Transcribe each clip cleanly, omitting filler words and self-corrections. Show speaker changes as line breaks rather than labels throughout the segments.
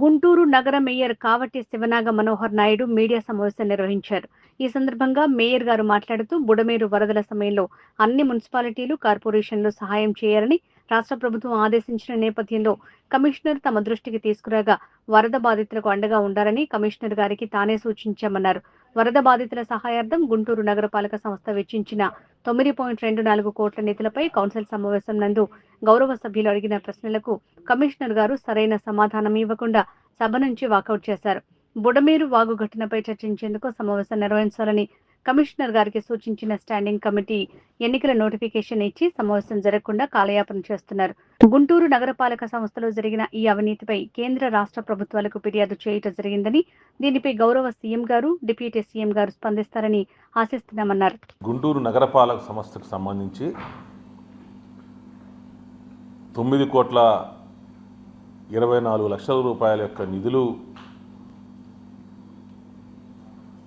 గుంటూరు నగర mayor Kavati Sivanaga Manohar Naidu media సమావేశం నిర్వహించారు. ఈ సందర్భంగా మేయర్ గారు మాట్లాడుతూ బుడమేరు వరదల సమయంలో అన్ని మున్సిపాలిటీలు, కార్పొరేషన్లు సహాయం చేయాలని రాష్ట్ర ప్రభుత్వం ఆదేశించిన నేపథ్యంలో కమిషనర్ తమ దృష్టికి తీసుకురాగా వరద బాధితులకు అండగా ఉండాలని కమిషనర్ గారికి తానే సూచించామన్నారు. వరద బాధితుల సహాయార్థం గుంటూరు నగరపాలక సంస్థ వెచ్చించిన 9.24 కోట్ల నిధులపై కౌన్సిల్ సమావేశం నందు గౌరవ సభ్యులు అడిగిన ప్రశ్నలకు కమిషనర్ గారు సరైన సమాధానం ఇవ్వకుండా సభ నుంచి వాకౌట్ చేశారు. బుడమేరు వాగు ఘటనపై చర్చించేందుకు సమావేశం నిర్వహించాలని కమిషనర్ గారికి సూచించిన స్టాండింగ్ కమిటీ ఎన్నికల నోటిఫికేషన్ ఇచ్చి సమావేశం జరగకుండా కాలయాపన చేస్తున్నారు. గుంటూరు నగరపాలక సంస్థలో జరిగిన ఈ అవినీతిపై కేంద్ర రాష్ట్ర ప్రభుత్వాలకు ఫిర్యాదు చేయటం జరిగిందని, దీనిపై గౌరవ సీఎం గారు, డిప్యూటీ సీఎం గారు స్పందిస్తారని ఆశిస్తున్నామన్నారు.
గుంటూరు నగరపాలక సంస్థకు సంబంధించి 9,24,00,00,000 రూపాయల యొక్క నిధులు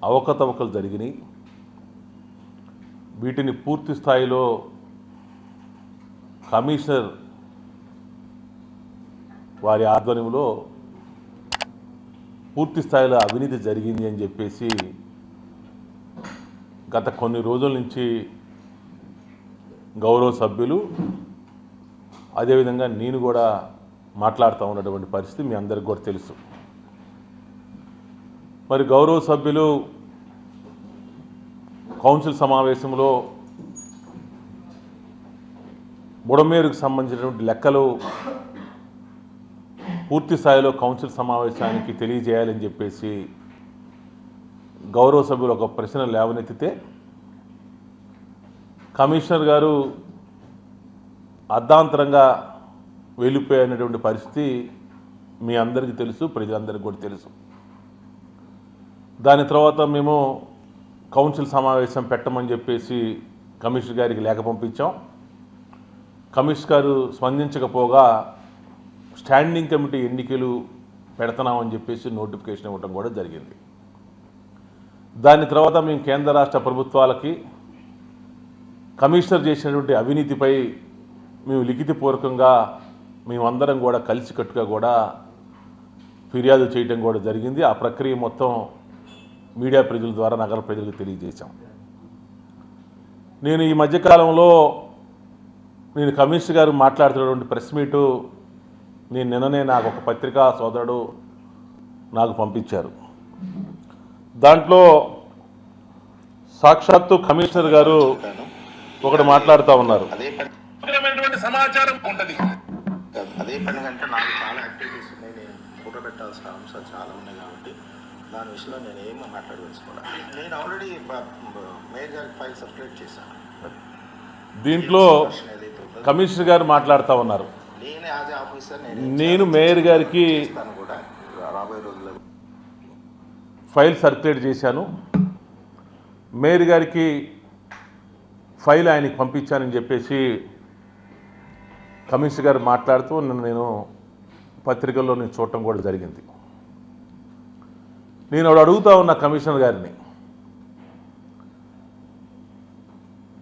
అవకతవకలు జరిగినాయి. వీటిని పూర్తి స్థాయిలో కమిషనర్ వారి ఆధ్వర్యంలో పూర్తి స్థాయిలో అవినీతి జరిగింది అని చెప్పేసి గత కొన్ని రోజుల నుంచి గౌరవ సభ్యులు అదేవిధంగా నేను కూడా మాట్లాడుతూ ఉన్నటువంటి పరిస్థితి మీ అందరికీ కూడా తెలుసు. మరి గౌరవ సభ్యులు కౌన్సిల్ సమావేశంలో బుడమేరుకు సంబంధించినటువంటి లెక్కలు పూర్తి స్థాయిలో కౌన్సిల్ సమావేశానికి తెలియజేయాలని చెప్పేసి గౌరవ సభ్యులు ఒక ప్రశ్న లేవనెత్తితే కమిషనర్ గారు అర్ధాంతరంగా వెళ్ళిపోయినటువంటి పరిస్థితి మీ అందరికీ తెలుసు, ప్రజలందరికీ కూడా తెలుసు. దాని తర్వాత మేము కౌన్సిల్ సమావేశం పెట్టమని చెప్పేసి కమిషనర్ గారికి లేఖ పంపించాం. కమిషనర్ గారు స్పందించకపోగా స్టాండింగ్ కమిటీ ఎన్నికలు పెడుతున్నామని చెప్పేసి నోటిఫికేషన్ ఇవ్వడం కూడా జరిగింది. దాని తర్వాత మేము కేంద్ర రాష్ట్ర ప్రభుత్వాలకి కమిషనర్ చేసినటువంటి అవినీతిపై మేము లిఖితపూర్వకంగా మేమందరం కూడా కలిసికట్టుగా కూడా ఫిర్యాదు చేయడం కూడా జరిగింది. ఆ ప్రక్రియ మొత్తం మీడియా ప్రజల ద్వారా నగర ప్రజలకు తెలియజేశాం. నేను ఈ మధ్యకాలంలో కమిషనర్ గారు మాట్లాడుతున్నటువంటి ప్రెస్ మీటు నిన్ననే నాకు ఒక పత్రికా సోదరుడు నాకు పంపించారు. దాంట్లో సాక్షాత్తు కమిషనర్ గారు ఒకటి మాట్లాడుతూ ఉన్నారు.
సమాచారం ఉంటుంది. అదే పని అంటే నాకు చాలా యాక్టివిటీస్ ఉన్నాయి, నేను ఫోటో పెట్టాల్సిన అంశాలు చాలా ఉన్నాయి కాబట్టి దాని విషయంలో నేను ఏమో మాట్లాడదలుచుకోవాలి. నేను ఆల్రెడీ మేయర్ గారికి ఫైల్ సర్క్యులేట్ చేశాను.
దీంట్లో కమిషనర్ గారు మాట్లాడుతూ ఉన్నారు.
నేనే యాజ్ ఆఫీసర్
నేను మేయర్ గారికి
కూడా రాబోయే రోజుల్లో
ఫైల్ సర్క్యులేట్ చేశాను. మేయర్ గారికి ఫైల్ ఆయనకి పంపించానని చెప్పేసి కమిషనర్ గారు మాట్లాడుతూ నేను పత్రికల్లో చూడటం కూడా జరిగింది. నేను అడుగుతా ఉన్న కమిషనర్ గారిని,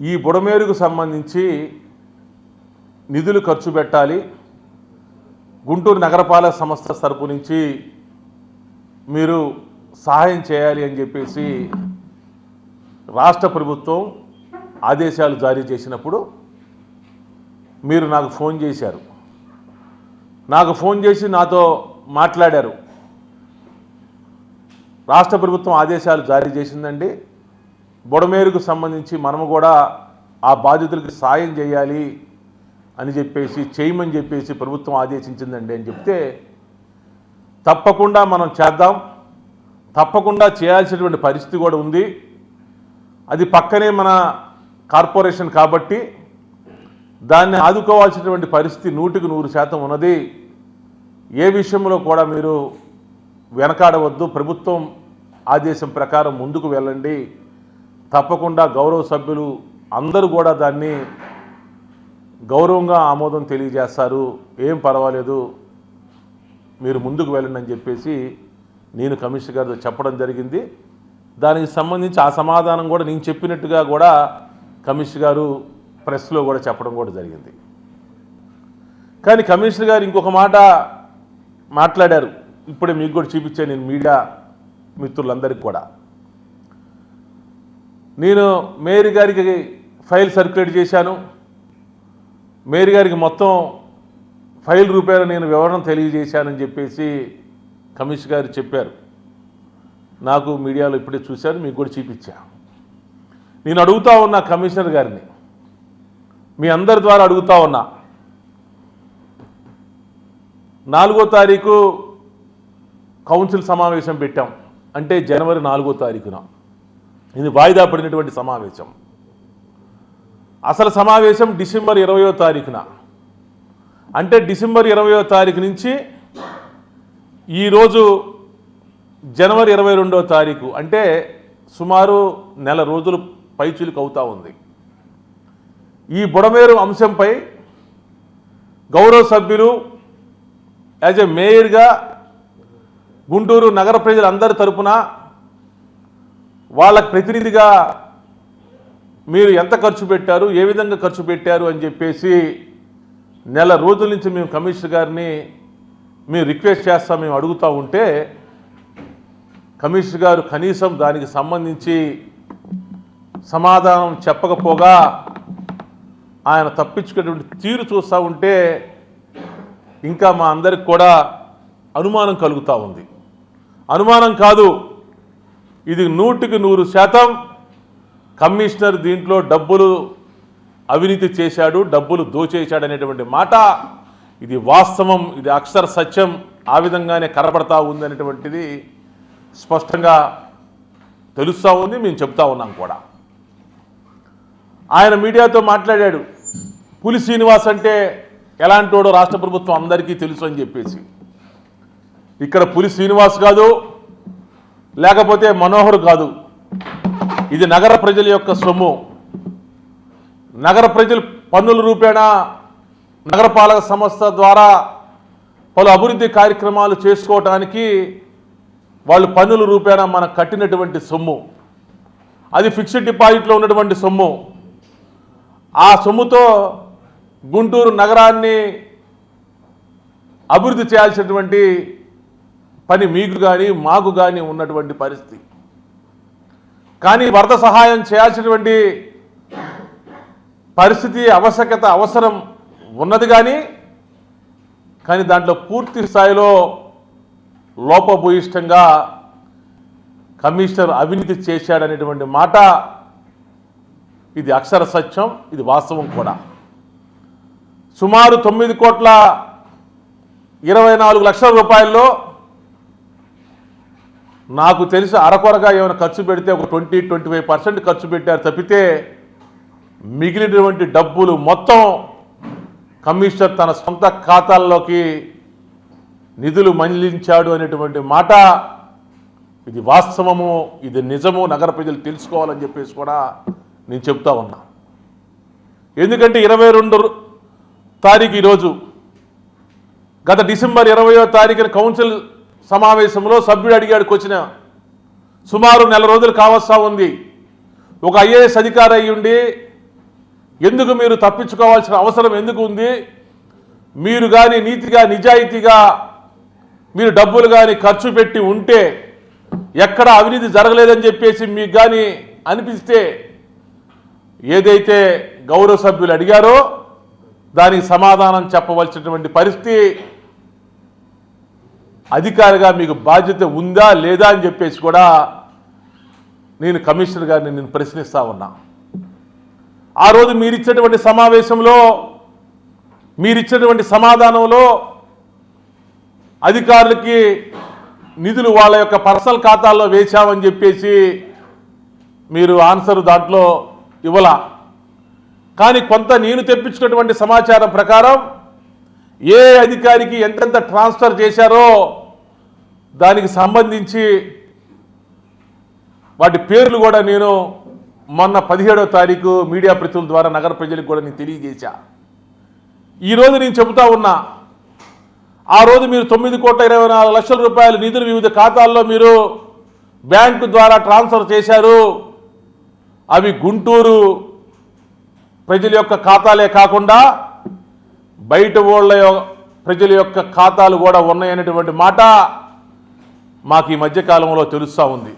ఈ బుడమేరుకు సంబంధించి నిధులు ఖర్చు పెట్టాలి, గుంటూరు నగరపాలక సంస్థ తరపు నుంచి మీరు సహాయం చేయాలి అని చెప్పేసి రాష్ట్ర ప్రభుత్వం ఆదేశాలు జారీ చేసినప్పుడు మీరు నాకు ఫోన్ చేశారు. నాకు ఫోన్ చేసి నాతో మాట్లాడారు. రాష్ట్ర ప్రభుత్వం ఆదేశాలు జారీ చేసిందండి, బుడమేరుకు సంబంధించి మనము కూడా ఆ బాధితులకు సాయం చేయాలి అని చెప్పేసి చేయమని చెప్పేసి ప్రభుత్వం ఆదేశించిందండి అని చెప్తే, తప్పకుండా మనం చేద్దాం, తప్పకుండా చేయాల్సినటువంటి పరిస్థితి కూడా ఉంది, అది పక్కనే మన కార్పొరేషన్ కాబట్టి దాన్ని ఆదుకోవాల్సినటువంటి పరిస్థితి 100% ఉన్నది, ఏ విషయంలో కూడా మీరు వెనకాడవద్దు, ప్రభుత్వం ఆదేశం ప్రకారం ముందుకు వెళ్ళండి, తప్పకుండా గౌరవ సభ్యులు అందరూ కూడా దాన్ని గౌరవంగా ఆమోదం తెలియజేస్తారు, ఏం పర్వాలేదు మీరు ముందుకు వెళ్ళండి అని చెప్పేసి నేను కమిషనర్ గారితో చెప్పడం జరిగింది. దానికి సంబంధించి ఆ సమాధానం కూడా నేను చెప్పినట్టుగా కూడా కమిషనర్ గారు ప్రెస్లో కూడా చెప్పడం కూడా జరిగింది. కానీ కమిషనర్ గారు ఇంకొక మాట మాట్లాడారు. ఇప్పుడే మీకు కూడా చూపించాను నేను మీడియా మిత్రులందరికీ కూడా. నేను మేయర్ గారికి ఫైల్ సర్క్యులేట్ చేశాను. మేయర్ గారికి మొత్తం ఫైల్ రూపాయలు నేను వివరణ తెలియజేశానని చెప్పేసి కమిషనర్ గారు చెప్పారు. నాకు మీడియాలో ఇప్పుడే చూశాను, మీకు కూడా చూపించా. నేను అడుగుతా ఉన్నా కమిషనర్ గారిని, మీ అందరి ద్వారా అడుగుతా ఉన్నా, 4వ తారీఖు కౌన్సిల్ సమావేశం పెట్టాం, అంటే జనవరి 4వ తారీఖున. ఇది వాయిదా పడినటువంటి సమావేశం. అసలు సమావేశం డిసెంబర్ 20వ తారీఖున. అంటే డిసెంబర్ 20వ తారీఖు నుంచి ఈరోజు జనవరి 22వ తారీఖు, అంటే సుమారు నెల రోజులు పైచిలుకు అవుతా ఉంది. ఈ బుడమేరు అంశంపై గౌరవ సభ్యులు యాజ్ ఎ మేయర్గా గుంటూరు నగర ప్రజలందరి తరపున వాళ్ళ ప్రతినిధిగా మీరు ఎంత ఖర్చు పెట్టారు, ఏ విధంగా ఖర్చు పెట్టారు అని చెప్పేసి నెల రోజుల నుంచి మేము కమిషనర్ గారిని మేము రిక్వెస్ట్ చేస్తాం, మేము అడుగుతూ ఉంటే కమిషనర్ గారు కనీసం దానికి సంబంధించి సమాధానం చెప్పకపోగా ఆయన తప్పించుకునేటువంటి తీరు చూస్తూ ఉంటే ఇంకా మా అందరికి కూడా అనుమానం కలుగుతూ ఉంది. అనుమానం కాదు, ఇది 100% కమిషనర్ దీంట్లో డబ్బులు అవినీతి చేశాడు, డబ్బులు దోచేశాడు అనేటువంటి మాట ఇది వాస్తవం, ఇది అక్షర సత్యం. ఆ విధంగానే కనబడతా ఉంది అనేటువంటిది స్పష్టంగా తెలుస్తూ ఉంది, మేము చెప్తా ఉన్నాం కూడా. ఆయన మీడియాతో మాట్లాడాడు, పులి శ్రీనివాస్ అంటే ఎలాంటోడో రాష్ట్ర ప్రభుత్వం అందరికీ తెలుసు అని చెప్పేసి. ఇక్కడ పులి శ్రీనివాస్ కాదు, లేకపోతే మనోహర్ కాదు, ఇది నగర ప్రజల యొక్క సొమ్ము. నగర ప్రజలు పన్నుల రూపేణా నగరపాలక సంస్థ ద్వారా పలు అభివృద్ధి కార్యక్రమాలు చేసుకోవటానికి వాళ్ళు పన్నుల రూపేణా మనకు కట్టినటువంటి సొమ్ము. అది ఫిక్స్డ్ డిపాజిట్లో ఉన్నటువంటి సొమ్ము. ఆ సొమ్ముతో గుంటూరు నగరాన్ని అభివృద్ధి చేయాల్సినటువంటి పని మీకు కానీ మాకు కానీ ఉన్నటువంటి పరిస్థితి. కానీ వరద సహాయం చేయాల్సినటువంటి పరిస్థితి, ఆవశ్యకత, అవసరం ఉన్నది కానీ దాంట్లో పూర్తి స్థాయిలో లోపభూయిష్టంగా కమిషనర్ అవినీతి చేశాడనేటువంటి మాట ఇది అక్షర సత్యం, ఇది వాస్తవం కూడా. సుమారు 9,24,00,000 రూపాయల్లో నాకు తెలిసి అరకొరగా ఏమైనా ఖర్చు పెడితే ఒక 20-25% ఖర్చు పెట్టారు తప్పితే మిగిలినటువంటి డబ్బులు మొత్తం కమిషనర్ తన సొంత ఖాతాల్లోకి నిధులు మళ్లించాడు అనేటువంటి మాట ఇది వాస్తవము, ఇది నిజము. నగర ప్రజలు తెలుసుకోవాలని చెప్పేసి కూడా నేను చెప్తా ఉన్నా. ఎందుకంటే 22 తారీఖు ఈరోజు, గత డిసెంబర్ 20వ తారీఖున కౌన్సిల్ సమావేశంలో సభ్యుడు అడిగాడు క్వశ్చన్. సుమారు నెల రోజులు కావస్తా ఉంది. ఒక ఐఏఎస్ అధికారి అయ్యి ఉండి ఎందుకు మీరు తప్పించుకోవాల్సిన అవసరం ఎందుకు ఉంది? మీరు కానీ నీతిగా నిజాయితీగా మీరు డబ్బులు కానీ ఖర్చు పెట్టి ఉంటే, ఎక్కడ అవినీతి జరగలేదని చెప్పేసి మీకు కానీ అనిపిస్తే, ఏదైతే గౌరవ సభ్యులు అడిగారో దానికి సమాధానం చెప్పవలసినటువంటి పరిస్థితి అధికారిగా మీకు బాధ్యత ఉందా లేదా అని చెప్పేసి కూడా నేను కమిషనర్ గారిని నేను ప్రశ్నిస్తా ఉన్నా. ఆ రోజు మీరిచ్చినటువంటి సమావేశంలో మీరిచ్చినటువంటి సమాధానంలో అధికారులకి నిధులు వాళ్ళ యొక్క పర్సనల్ ఖాతాల్లో వేశామని చెప్పేసి మీరు ఆన్సర్ దాంట్లో ఇవ్వలా. కానీ కొంత నేను తెప్పించుకున్నటువంటి సమాచారం ప్రకారం ఏ అధికారికి ఎంతెంత ట్రాన్స్ఫర్ చేశారో దానికి సంబంధించి వాటి పేర్లు కూడా నేను మొన్న 17వ తారీఖు మీడియా ప్రతినిధుల ద్వారా నగర ప్రజలకు కూడా నేను తెలియజేశా. ఈరోజు నేను చెబుతా ఉన్నా, ఆ రోజు మీరు 9,24,00,000 రూపాయల నిధులు వివిధ ఖాతాల్లో మీరు బ్యాంకు ద్వారా ట్రాన్స్ఫర్ చేశారు. అవి గుంటూరు ప్రజల యొక్క ఖాతాలే కాకుండా బయట వాళ్ళ ప్రజల యొక్క ఖాతాలు కూడా ఉన్నాయనేటువంటి మాట మాకు ఈ మధ్యకాలంలో తెలుస్తూ ఉంది.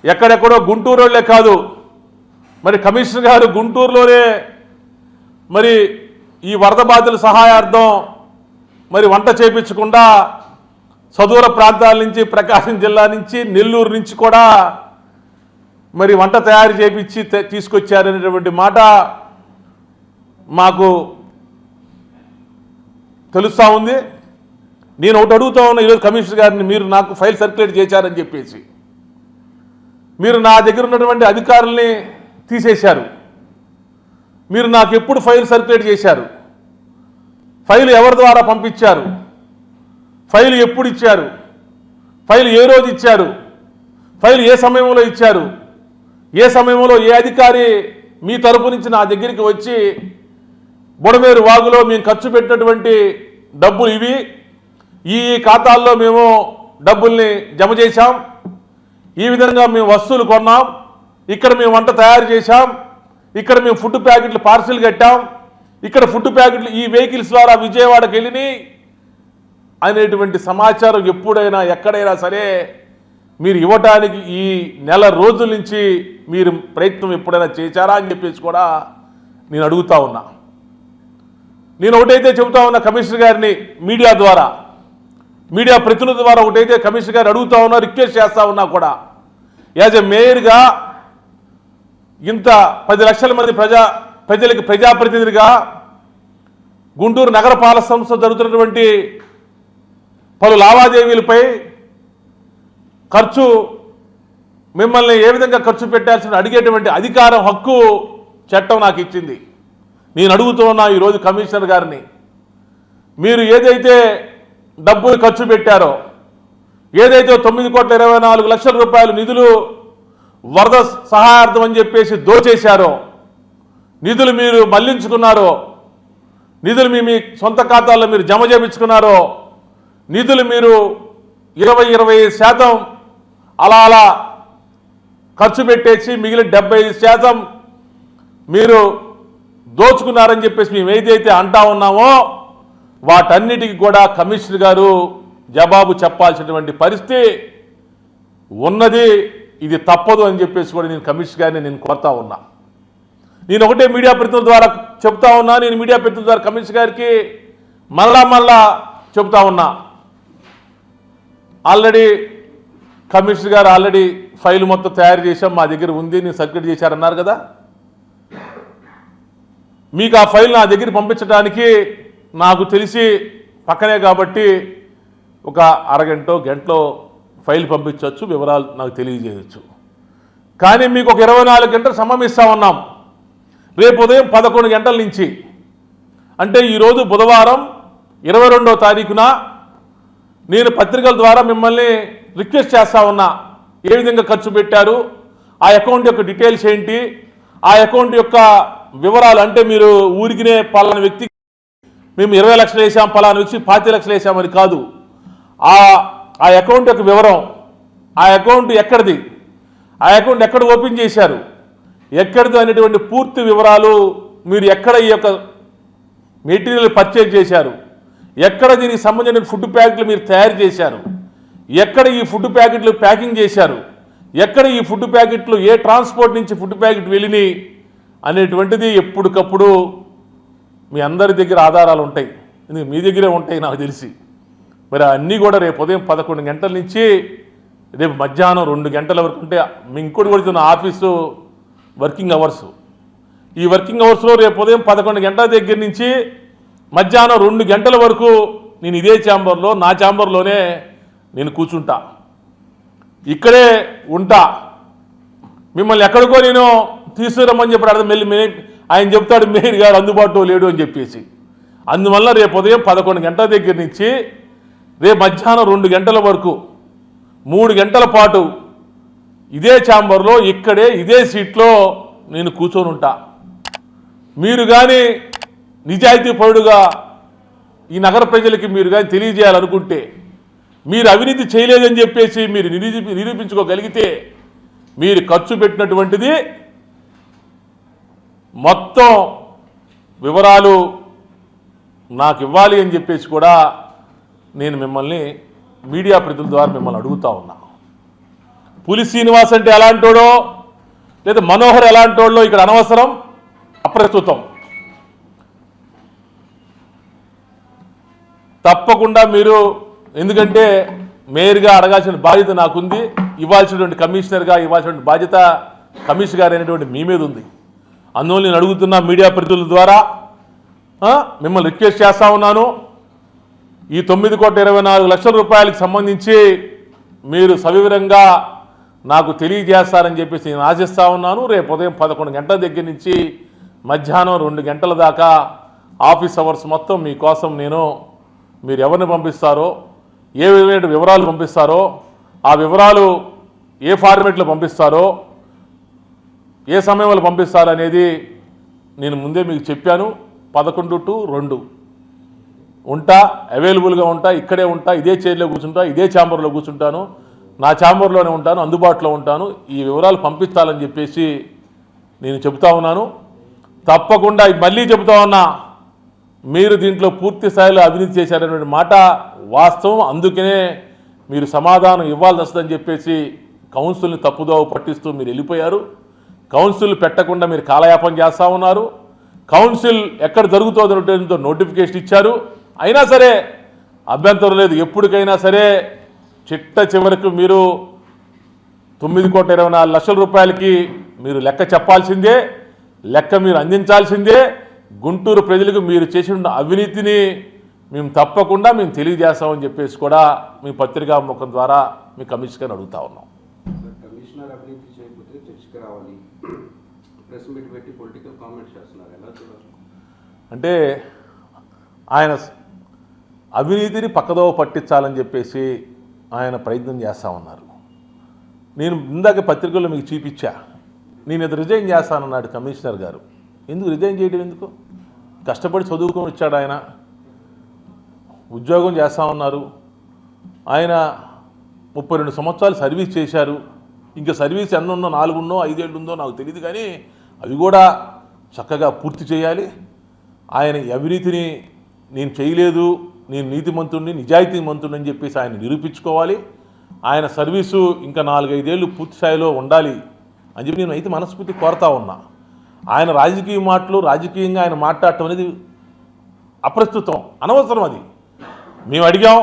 ఎక్కడెక్కడో గుంటూరులోనే కాదు, మరి కమిషనర్ గారు గుంటూరులోనే మరి ఈ వరద బాధితుల సహాయార్థం మరి వంట చేయించకుండా సదూర ప్రాంతాల నుంచి, ప్రకాశం జిల్లా నుంచి, నెల్లూరు నుంచి కూడా మరి వంట తయారు చేయించి తీసుకొచ్చారనేటువంటి మాట మాకు తెలుస్తూ ఉంది. నేను ఒకటి అడుగుతా ఉన్నా ఈరోజు కమిషనర్ గారిని, మీరు నాకు ఫైల్ సర్క్యులేట్ చేశారని చెప్పేసి మీరు నా దగ్గర ఉన్నటువంటి అధికారుల్ని తీసేశారు. మీరు నాకు ఎప్పుడు ఫైల్ సర్క్యులేట్ చేశారు? ఫైల్ ఎవరి ద్వారా పంపించారు? ఫైల్ ఎప్పుడు ఇచ్చారు? ఫైల్ ఏ రోజు ఇచ్చారు? ఫైల్ ఏ సమయంలో ఇచ్చారు? ఏ సమయంలో ఏ అధికారి మీ తరపు నుంచి నా దగ్గరికి వచ్చి బుడమేరు వాగులో మేము ఖర్చు పెట్టినటువంటి డబ్బులు ఇవి, ఈ ఖాతాల్లో మేము డబ్బుల్ని జమ చేశాం, ఈ విధంగా మేము వస్తువులు కొన్నాం, ఇక్కడ మేము వంట తయారు చేశాం, ఇక్కడ మేము ఫుడ్ ప్యాకెట్లు పార్సిల్ కట్టాం, ఇక్కడ ఫుడ్ ప్యాకెట్లు ఈ వెహికల్స్ ద్వారా విజయవాడకి వెళ్ళినాయి అనేటువంటి సమాచారం ఎప్పుడైనా ఎక్కడైనా సరే మీరు ఇవ్వటానికి ఈ నెల రోజుల నుంచి మీరు ప్రయత్నం ఎప్పుడైనా చేశారా అని చెప్పేసి కూడా నేను అడుగుతా ఉన్నా. నేను ఒకటైతే చెబుతా ఉన్నా కమిషనర్ గారిని, మీడియా ద్వారా, మీడియా ప్రతినిధుల ద్వారా ఒకటైతే కమిషనర్ గారు అడుగుతా ఉన్నా, రిక్వెస్ట్ చేస్తా ఉన్నా కూడా, యాజ్ ఎ మేయర్గా ఇంత 10 లక్షల మంది ప్రజలకు ప్రజాప్రతినిధిగా గుంటూరు నగరపాలక సంస్థ జరుగుతున్నటువంటి పలు లావాదేవీలపై ఖర్చు మిమ్మల్ని ఏ విధంగా ఖర్చు పెట్టాల్సిన అడిగేటువంటి అధికారం, హక్కు చట్టం నాకు ఇచ్చింది. నేను అడుగుతున్నా ఈరోజు కమిషనర్ గారిని, మీరు ఏదైతే డబ్బులు ఖర్చు పెట్టారో, ఏదైతే 9,24,00,000 రూపాయలు నిధులు వరద సహాయార్థం అని చెప్పేసి దోచేశారో, నిధులు మీరు మళ్లించుకున్నారో, నిధులు మీ సొంత ఖాతాల్లో మీరు జమ చేయించుకున్నారో, నిధులు మీరు 20-25% అలా ఖర్చు పెట్టేసి మిగిలిన 75% మీరు దోచుకున్నారని చెప్పేసి మేము ఏదైతే అంటా ఉన్నామో వాటన్నిటికీ కూడా కమిషనర్ గారు జవాబు చెప్పాల్సినటువంటి పరిస్థితి ఉన్నది. ఇది తప్పదు అని చెప్పేసి కూడా నేను కమిషనర్ గారిని నేను కోరుతా ఉన్నా. నేను ఒకటే మీడియా ప్రతినిధుల ద్వారా చెప్తా ఉన్నా, నేను మీడియా ప్రతినిధుల ద్వారా కమిషనర్ గారికి మళ్ళా చెప్తా ఉన్నా. ఆల్రెడీ కమిషనర్ గారు ఆల్రెడీ ఫైల్ మొత్తం తయారు చేశాం, మా దగ్గర ఉంది, నేను సర్క్యులేట్ చేశారన్నారు కదా. మీకు ఆ ఫైల్ నా దగ్గర పంపించడానికి నాకు తెలిసి పక్కనే కాబట్టి ఒక అరగంటో గంటలో ఫైల్ పంపించవచ్చు, వివరాలు నాకు తెలియజేయచ్చు. కానీ మీకు ఒక 24 గంటలు సమయం ఇస్తా ఉన్నాం. రేపు ఉదయం 11 గంటల నుంచి, అంటే ఈరోజు బుధవారం 22వ తారీఖున నేను పత్రికల ద్వారా మిమ్మల్ని రిక్వెస్ట్ చేస్తా ఉన్నా, ఏ విధంగా ఖర్చు పెట్టారు, ఆ అకౌంట్ యొక్క డీటెయిల్స్ ఏంటి, ఆ అకౌంట్ యొక్క వివరాలు. అంటే మీరు ఊరికినే పలానా వ్యక్తి మేము 20 లక్షలు వేసాం, పలానా వ్యక్తి 25 లక్షలు వేసామని కాదు. ఆ అకౌంట్ యొక్క వివరం, ఆ అకౌంట్ ఎక్కడిది, ఆ అకౌంట్ ఎక్కడ ఓపెన్ చేశారు, ఎక్కడిది అనేటువంటి పూర్తి వివరాలు, మీరు ఎక్కడ ఈ యొక్క మెటీరియల్ పర్చేజ్ చేశారు, ఎక్కడ దీనికి సంబంధించిన ఫుడ్ ప్యాకెట్లు మీరు తయారు చేశారు, ఎక్కడ ఈ ఫుడ్ ప్యాకెట్లు ప్యాకింగ్ చేశారు, ఎక్కడ ఈ ఫుడ్ ప్యాకెట్లు ఏ ట్రాన్స్పోర్ట్ నుంచి ఫుడ్ ప్యాకెట్ వెళ్ళినాయి అనేటువంటిది ఎప్పటికప్పుడు మీ అందరి దగ్గర ఆధారాలు ఉంటాయి. మీ దగ్గరే ఉంటాయి నాకు తెలిసి. మరి అన్నీ కూడా రేపు ఉదయం 11 గంటల నుంచి రేపు మధ్యాహ్నం 2 గంటల వరకు ఉంటే, ఇంకోటి కూడా నా ఆఫీసు వర్కింగ్ అవర్స్, ఈ వర్కింగ్ అవర్స్లో రేపు ఉదయం 11 గంటల దగ్గర నుంచి మధ్యాహ్నం 2 గంటల వరకు నేను ఇదే ఛాంబర్లో, నా ఛాంబర్లోనే నేను కూర్చుంటా, ఇక్కడే ఉంటా. మిమ్మల్ని ఎక్కడికో నేను తీసుకురమ్మని చెప్పాడు, మళ్ళీ ఆయన చెప్తాడు మేయర్ గారు అందుబాటులో లేడు అని చెప్పేసి. అందువల్ల రేపు ఉదయం 11 గంటల దగ్గర నుంచి రేపు మధ్యాహ్నం 2 గంటల వరకు 3 గంటల పాటు ఇదే ఛాంబర్లో, ఇక్కడే ఇదే సీట్లో నేను కూర్చొని ఉంటా. మీరు కానీ నిజాయితీ పరుడుగా ఈ నగర ప్రజలకి మీరు కానీ తెలియజేయాలనుకుంటే, మీరు అవినీతి చేయలేదని చెప్పేసి మీరు నిరూపించుకోగలిగితే, మీరు ఖర్చు పెట్టినటువంటిది మొత్తం వివరాలు నాకు ఇవ్వాలి అని చెప్పేసి కూడా నేను మిమ్మల్ని మీడియా ప్రతినిధుల ద్వారా మిమ్మల్ని అడుగుతా ఉన్నా, పులి శ్రీనివాస్ అంటే ఎలాంటోడో లేదా మనోహర్ ఎలాంటోడో ఇక్కడ అనవసరం, అప్రస్తుతం. తప్పకుండా మీరు, ఎందుకంటే మేయర్గా అడగాల్సిన బాధ్యత నాకుంది, ఇవ్వాల్సినటువంటి కమిషనర్గా ఇవ్వాల్సినటువంటి బాధ్యత కమిషనర్ గారు అయినటువంటి మీ మీద ఉంది. అందువల్ల నేను అడుగుతున్నా మీడియా ప్రతినిధుల ద్వారా మిమ్మల్ని రిక్వెస్ట్ చేస్తా ఉన్నాను, ఈ 9,24,00,000 రూపాయలకు సంబంధించి మీరు సవివరంగా నాకు తెలియజేస్తారని చెప్పేసి నేను ఆశిస్తూ ఉన్నాను. రేపు ఉదయం 11 గంటల దగ్గర నుంచి మధ్యాహ్నం 2 గంటల దాకా ఆఫీస్ అవర్స్ మొత్తం మీకోసం నేను, మీరు ఎవరిని పంపిస్తారో, ఏ విధమైన వివరాలు పంపిస్తారో, ఆ వివరాలు ఏ ఫార్మేట్లో పంపిస్తారో, ఏ సమయంలో పంపిస్తారో అనేది నేను ముందే మీకు చెప్పాను. 11 to 2 ఉంటా, అవైలబుల్గా ఉంటా, ఇక్కడే ఉంటా, ఇదే చైర్లో కూర్చుంటా, ఇదే ఛాంబర్లో కూర్చుంటాను, నా ఛాంబర్లోనే ఉంటాను, అందుబాటులో ఉంటాను. ఈ వివరాలు పంపించాలని చెప్పేసి నేను చెబుతా ఉన్నాను. తప్పకుండా మళ్ళీ చెబుతా ఉన్నా, మీరు దీంట్లో పూర్తి స్థాయిలో అవినీతి చేశారనే మాట వాస్తవం. అందుకనే మీరు సమాధానం ఇవ్వాల్సి వస్తుందని చెప్పేసి కౌన్సిల్ని తప్పుదోవ పట్టిస్తూ మీరు వెళ్ళిపోయారు. కౌన్సిల్ పెట్టకుండా మీరు కాలయాపన చేస్తూ ఉన్నారు. కౌన్సిల్ ఎక్కడ జరుగుతుందో నోటిఫికేషన్ ఇచ్చారు. అయినా సరే అభ్యంతరం లేదు, ఎప్పటికైనా సరే చిట్ట చివరికి మీరు 9,24,00,000 రూపాయలకి మీరు లెక్క చెప్పాల్సిందే, లెక్క మీరు అందించాల్సిందే. గుంటూరు ప్రజలకు మీరు చేసిన అవినీతిని మేము తప్పకుండా తెలియజేస్తామని చెప్పేసి కూడా మీ పత్రికా ముఖం ద్వారా మీ కమిషనర్ అడుగుతా ఉన్నాం.
కమిషనర్ అవినీతి చేయకపోతే చర్చకి రావాలి, ప్రెస్ మీట్ పెట్టి పొలిటికల్ కామెంట్స్ చేస్తున్నారు, ఎలా చూడాలి?
అంటే ఆయన అవినీతిని పక్కదోవ పట్టించాలని చెప్పేసి ఆయన ప్రయత్నం చేస్తూ ఉన్నారు. నేను ఇందాక పత్రికల్లో మీకు చూపించా, నేను ఇది రిజైన్ చేస్తానన్నాడు కమిషనర్ గారు. ఎందుకు రిజైన్ చేయడం ఎందుకు? కష్టపడి చదువుకొని వచ్చాడు ఆయన, ఉద్యోగం చేస్తూ ఉన్నారు. ఆయన 32 సంవత్సరాలు సర్వీస్ చేశారు. ఇంకా సర్వీస్ ఎన్నున్నో, 4 ఉన్నో 5 ఏళ్ళు ఉందో నాకు తెలియదు, కానీ అవి కూడా చక్కగా పూర్తి చేయాలి. ఆయన అవినీతిని నేను చేయలేదు, నేను నీతిమంతుడిని, నిజాయితీమంతుడిని అని చెప్పేసి ఆయన నిరూపించుకోవాలి. ఆయన సర్వీసు ఇంకా 4-5 ఏళ్ళు పూర్తి స్థాయిలో ఉండాలి అని చెప్పి నేను అయితే మనస్ఫూర్తి కోరుతా ఉన్నా. ఆయన రాజకీయ మాటలు, రాజకీయంగా ఆయన మాట్లాడటం అనేది అప్రస్తుతం, అనవసరం. అది మేము అడిగాం,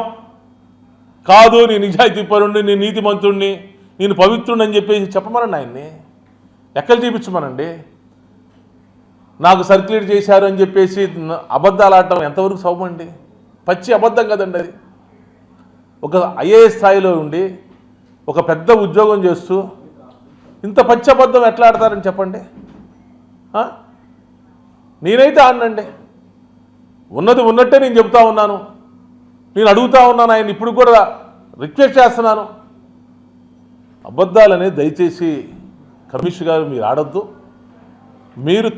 కాదు నేను నిజాయితీ పరుణ్ణి, నేను నీతిమంతుడిని, నేను పవిత్రుడిని అని చెప్పేసి చెప్పమనండి, ఆయన్ని లెక్కలు చూపించమనండి. నాకు సర్క్యులేట్ చేశారు అని చెప్పేసి అబద్ధాలు ఆడటం ఎంతవరకు సౌమండి? పచ్చి అబద్ధం కదండి అది. ఒక ఐఏఎస్ స్థాయిలో ఉండి ఒక పెద్ద ఉద్యోగం చేస్తూ ఇంత పచ్చి అబద్ధం ఎట్లా ఆడతారని చెప్పండి. నేనైతే ఆడనండి, ఉన్నది ఉన్నట్టే నేను చెబుతా ఉన్నాను. నేను అడుగుతా ఉన్నాను, ఆయన ఇప్పుడు కూడా రిక్వెస్ట్ చేస్తున్నాను, అబద్ధాలనే దయచేసి కమిషనర్ గారు మీరు ఆడొద్దు. మీరు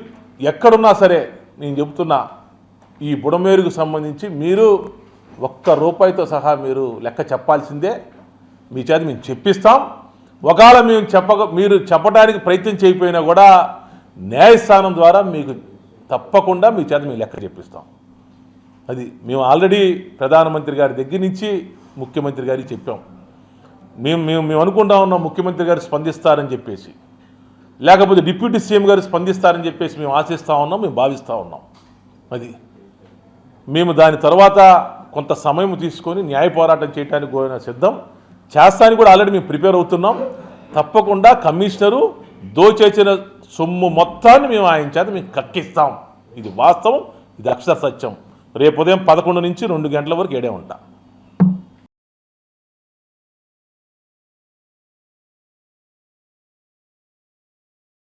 ఎక్కడున్నా సరే నేను చెబుతున్నా, ఈ బుడమేరుకు సంబంధించి మీరు ₹1 సహా మీరు లెక్క చెప్పాల్సిందే. మీ చేత మేము చెప్పిస్తాం. ఒకవేళ మీరు చెప్పడానికి ప్రయత్నం చేయకపోయినా కూడా న్యాయస్థానం ద్వారా మీకు తప్పకుండా మీ చేత మేము లెక్క చెప్పిస్తాం. అది మేము ఆల్రెడీ ప్రధానమంత్రి గారి దగ్గర నుంచి ముఖ్యమంత్రి గారికి చెప్పాం. మేము అనుకుంటా ఉన్నాం ముఖ్యమంత్రి గారు స్పందిస్తారని చెప్పేసి, లేకపోతే డిప్యూటీ సీఎం గారు స్పందిస్తారని చెప్పేసి మేము ఆశిస్తూ ఉన్నాం, మేము భావిస్తూ ఉన్నాం. అది మేము దాని తర్వాత కొంత సమయం తీసుకొని న్యాయ పోరాటం చేయడానికి సిద్ధం చేస్తానికి కూడా ఆల్రెడీ మేము ప్రిపేర్ అవుతున్నాం. తప్పకుండా కమిషనరు దోచేసిన సొమ్ము మొత్తాన్ని మేము ఆయన చేత మేము కక్కిస్తాం. ఇది వాస్తవం, ఇది అక్షర సత్యం. రేపు ఉదయం 11 నుంచి 2 గంటల వరకు ఏడే ఉంటాం.